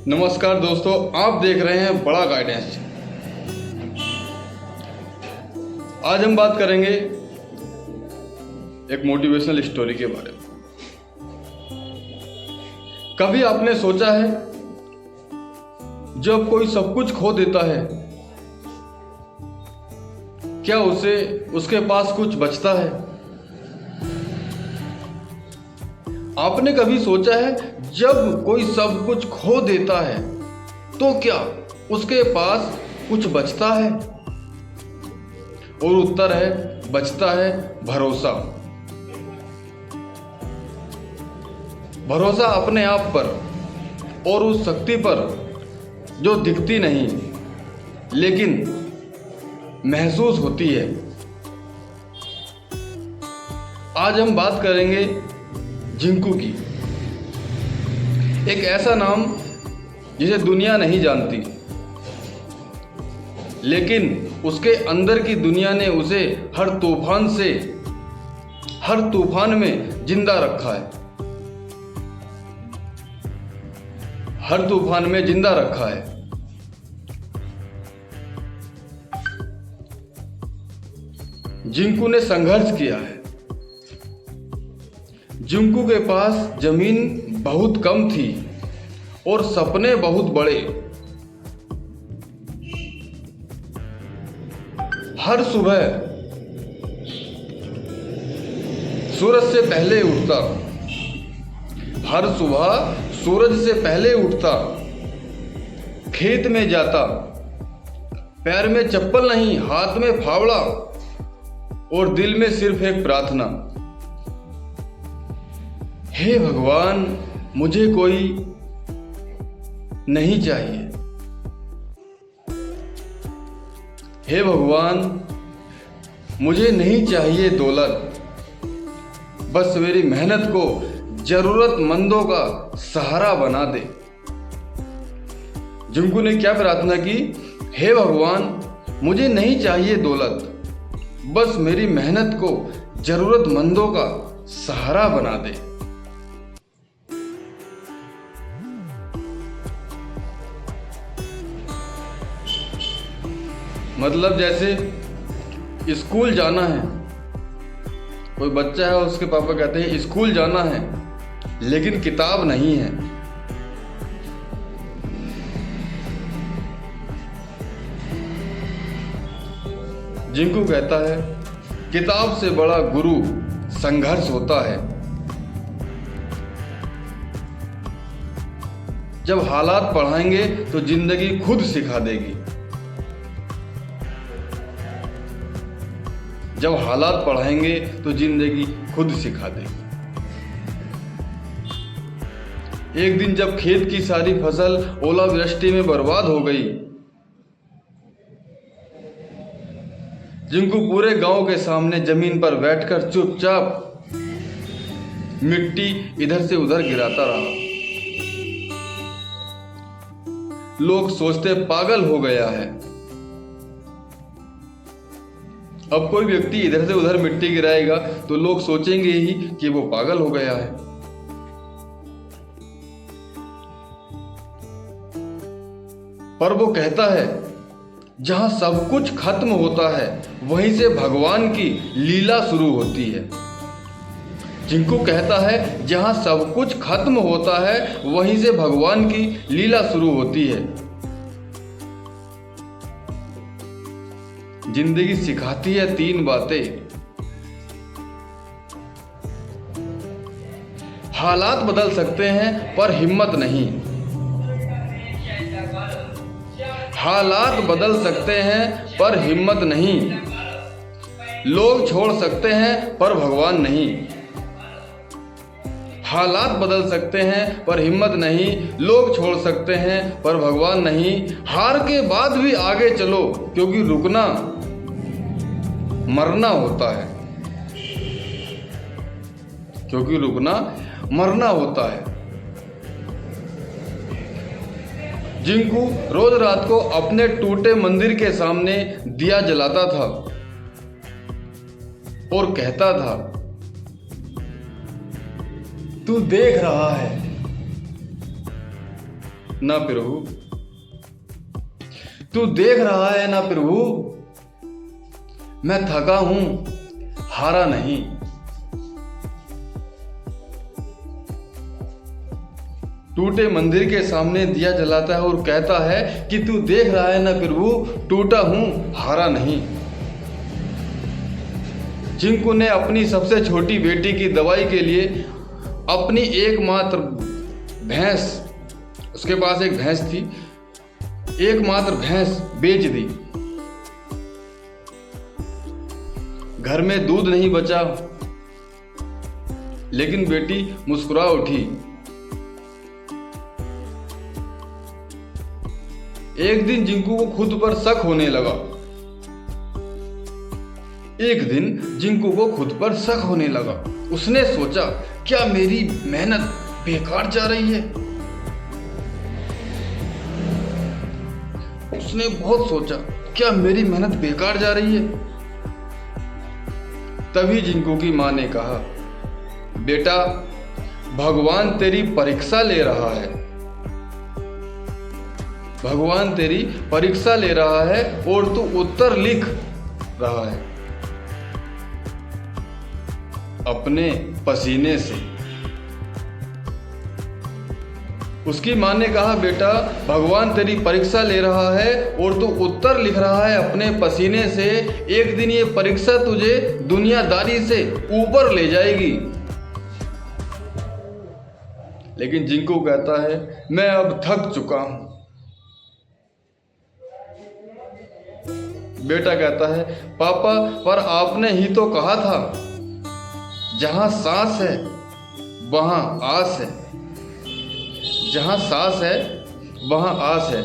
नमस्कार दोस्तों, आप देख रहे हैं बड़ा गाइडेंस। आज हम बात करेंगे एक मोटिवेशनल स्टोरी के बारे में। कभी आपने सोचा है जब कोई सब कुछ खो देता है, क्या उसके पास कुछ बचता है? आपने कभी सोचा है जब कोई सब कुछ खो देता है तो क्या उसके पास कुछ बचता है? और उत्तर है, बचता है भरोसा। भरोसा अपने आप पर और उस शक्ति पर जो दिखती नहीं लेकिन महसूस होती है। आज हम बात करेंगे जिंकू की। एक ऐसा नाम जिसे दुनिया नहीं जानती, लेकिन उसके अंदर की दुनिया ने उसे हर तूफान में जिंदा रखा है। हर तूफान में जिंदा रखा है। जिंकू ने संघर्ष किया है। जिंकू के पास जमीन बहुत कम थी और सपने बहुत बड़े। हर सुबह सूरज से पहले उठता। हर सुबह सूरज से पहले उठता, खेत में जाता, पैर में चप्पल नहीं हाथ में फावड़ा और दिल में सिर्फ एक प्रार्थना, हे भगवान मुझे कोई नहीं चाहिए। हे भगवान मुझे नहीं चाहिए दौलत, बस मेरी मेहनत को जरूरतमंदों का सहारा बना दे। जिंकू ने क्या प्रार्थना की? हे भगवान मुझे नहीं चाहिए दौलत, बस मेरी मेहनत को जरूरतमंदों का सहारा बना दे। मतलब जैसे स्कूल जाना है, कोई बच्चा है उसके पापा कहते हैं स्कूल जाना है लेकिन किताब नहीं है। जिंकू कहता है किताब से बड़ा गुरु संघर्ष होता है। जब हालात पढ़ाएंगे तो जिंदगी खुद सिखा देगी। जब हालात पढ़ाएंगे तो जिंदगी खुद सिखा देगी। एक दिन जब खेत की सारी फसल ओलावृष्टि में बर्बाद हो गई, जिंकू पूरे गांव के सामने जमीन पर बैठकर चुपचाप मिट्टी इधर से उधर गिराता रहा। लोग सोचते पागल हो गया है। अब कोई व्यक्ति इधर से उधर मिट्टी गिराएगा तो लोग सोचेंगे ही कि वो पागल हो गया है। पर वो कहता है जहां सब कुछ खत्म होता है वहीं से भगवान की लीला शुरू होती है। जिंकू कहता है जहां सब कुछ खत्म होता है वहीं से भगवान की लीला शुरू होती है। जिंदगी सिखाती है 3 बातें। हालात बदल सकते हैं पर हिम्मत नहीं। हालात बदल सकते हैं पर हिम्मत नहीं। लोग छोड़ सकते हैं पर भगवान नहीं। हालात बदल सकते हैं पर हिम्मत नहीं। लोग छोड़ सकते हैं पर भगवान नहीं। हार के बाद भी आगे चलो, क्योंकि रुकना मरना होता है। क्योंकि रुकना मरना होता है। जिंकू रोज रात को अपने टूटे मंदिर के सामने दिया जलाता था और कहता था, तू देख रहा है ना प्रभु। तू देख रहा है ना प्रभु, मैं थका हूं, हारा नहीं। टूटे मंदिर के सामने दिया जलाता है और कहता है कि तू देख रहा है ना प्रभु, टूटा हूं, हारा नहीं। जिंकू ने अपनी सबसे छोटी बेटी की दवाई के लिए अपनी एकमात्र भैंस, उसके पास एक भैंस थी, एकमात्र भैंस बेच दी। घर में दूध नहीं बचा, लेकिन बेटी मुस्कुरा उठी। एक दिन जिंकू को खुद पर शक होने लगा। उसने सोचा, क्या मेरी मेहनत बेकार जा रही है? उसने बहुत सोचा, क्या मेरी मेहनत बेकार जा रही है? तभी जिंकू की मां ने कहा, बेटा, भगवान तेरी परीक्षा ले रहा है। भगवान तेरी परीक्षा ले रहा है और तू उत्तर लिख रहा है अपने पसीने से। उसकी मां ने कहा, बेटा, भगवान तेरी परीक्षा ले रहा है और तू उत्तर लिख रहा है अपने पसीने से। एक दिन ये परीक्षा तुझे दुनियादारी से ऊपर ले जाएगी। लेकिन जिंकू कहता है, मैं अब थक चुका हूं। बेटा कहता है, पापा, पर आपने ही तो कहा था, जहां सांस है वहां आस है। जहां सांस है वहां आस है।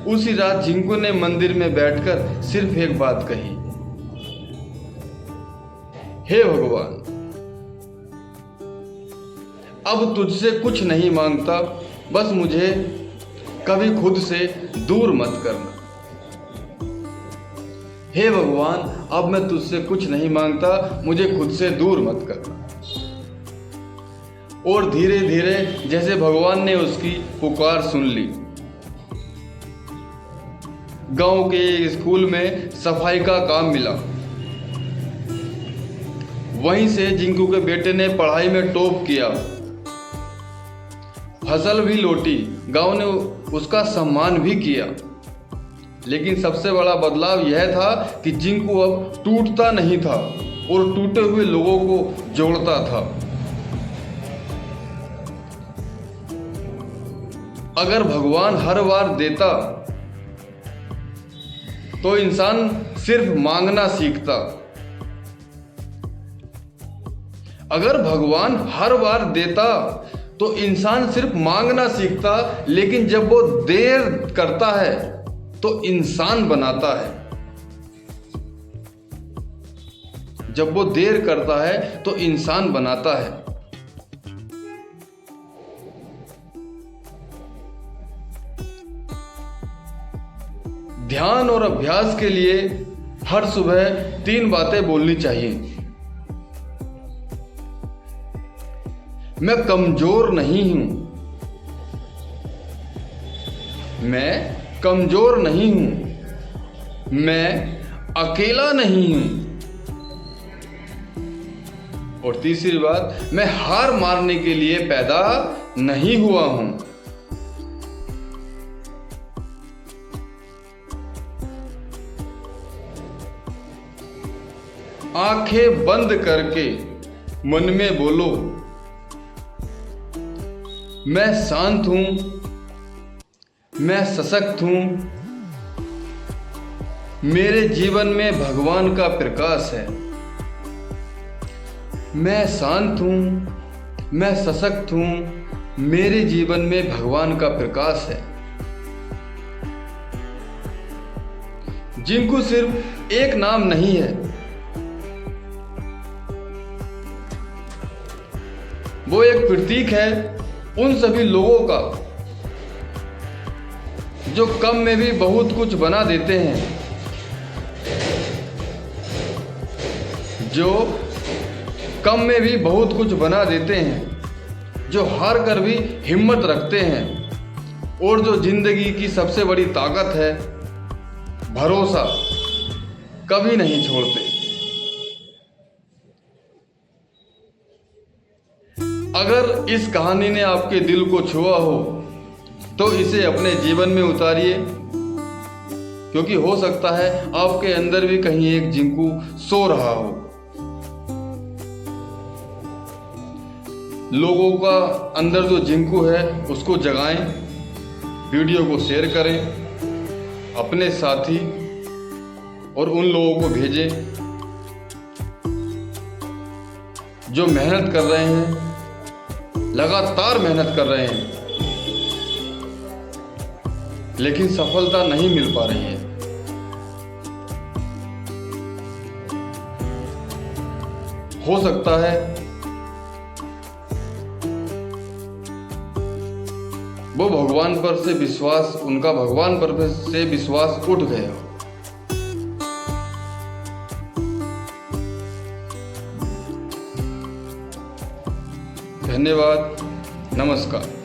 उसी रात जिंकू ने मंदिर में बैठकर सिर्फ एक बात कही, हे भगवान, अब तुझसे कुछ नहीं मांगता, बस मुझे कभी खुद से दूर मत करना। हे भगवान, अब मैं तुझसे कुछ नहीं मांगता, मुझे खुद से दूर मत करना। और धीरे धीरे जैसे भगवान ने उसकी पुकार सुन ली। गांव के एक स्कूल में सफाई का काम मिला। वहीं से जिंकू के बेटे ने पढ़ाई में टॉप किया, फसल भी लौटी, गांव ने उसका सम्मान भी किया। लेकिन सबसे बड़ा बदलाव यह था कि जिंकू अब टूटता नहीं था और टूटे हुए लोगों को जोड़ता था। अगर भगवान हर बार देता तो इंसान सिर्फ मांगना सीखता। अगर भगवान हर बार देता तो इंसान सिर्फ मांगना सीखता, लेकिन जब वो देर करता है तो इंसान बनाता है। जब वो देर करता है तो इंसान बनाता है। ध्यान और अभ्यास के लिए हर सुबह 3 बातें बोलनी चाहिए। मैं कमजोर नहीं हूं। मैं कमजोर नहीं हूं। मैं अकेला नहीं हूं। और तीसरी बात, मैं हार मारने के लिए पैदा नहीं हुआ हूं। आंखें बंद करके मन में बोलो, मैं शांत हूं, मैं सशक्त हूं, मेरे जीवन में भगवान का प्रकाश है। मैं शांत हूं, मैं सशक्त हूं, मेरे जीवन में भगवान का प्रकाश है। जिंकू सिर्फ एक नाम नहीं है, वो एक प्रतीक है उन सभी लोगों का जो कम में भी बहुत कुछ बना देते हैं, जो कम में भी बहुत कुछ बना देते हैं। जो हार कर भी हिम्मत रखते हैं और जो जिंदगी की सबसे बड़ी ताकत है, भरोसा, कभी नहीं छोड़ते। अगर इस कहानी ने आपके दिल को छुआ हो तो इसे अपने जीवन में उतारिए, क्योंकि हो सकता है आपके अंदर भी कहीं एक जिंकू सो रहा हो। लोगों का अंदर जो जिंकू है उसको जगाएं, वीडियो को शेयर करें, अपने साथी और उन लोगों को भेजें जो मेहनत कर रहे हैं, लगातार मेहनत कर रहे हैं, लेकिन सफलता नहीं मिल पा रही है। हो सकता है वो भगवान पर से विश्वास, उनका भगवान पर से विश्वास उठ गया। धन्यवाद, नमस्कार।